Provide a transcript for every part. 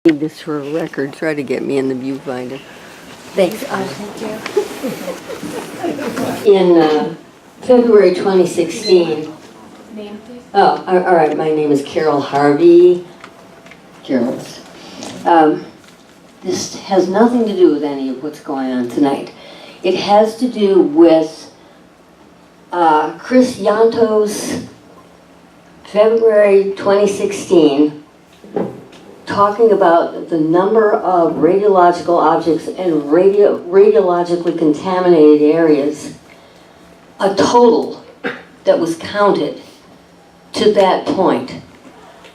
Need this for a record. Try to get me in the viewfinder. Thanks. Thank In February 2016. Name, please. Oh, all right. My name is Carol Harvey. Carol's. This has nothing to do with any of what's going on tonight. It has to do with Chris Yanto's February 2016 talking about the number of radiological objects and radiologically contaminated areas, a total that was counted to that point.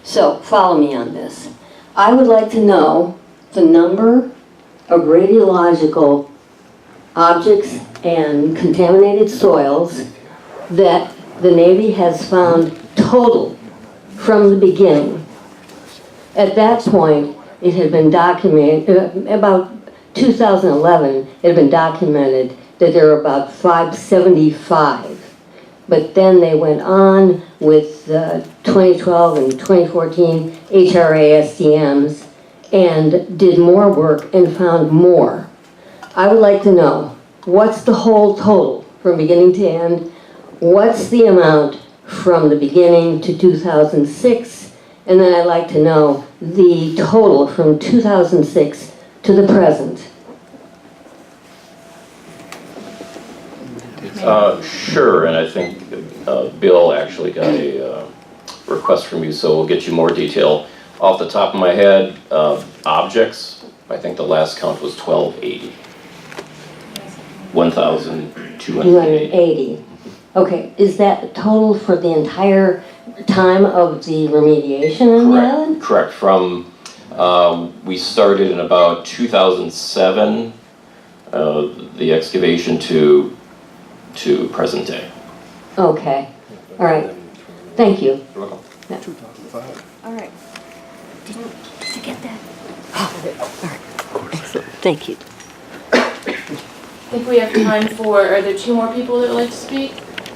So follow me on this. I would like to know the number of radiological objects and contaminated soils that the Navy has found total from the beginning. At that point, it had been documented, about 2011, it had been documented that there were about 575. But then they went on with 2012 and 2014 HRA SDMs and did more work and found more. I would like to know, what's the whole total from beginning to end? What's the amount from the beginning to 2006? And then I'd like to know the total from 2006 to the present. Sure, and I think Bill actually got a request from you, so we'll get you more detail. Off the top of my head, objects, I think the last count was 1280. 1,280. 280. Okay, is that total for the entire time of the remediation on the island? Correct. From, we started in about 2007, the excavation to present day. Okay, all right. Thank you. You're welcome. All right. Did you get that? Excellent. Thank you. I think we have time for, are there two more people that would like to speak?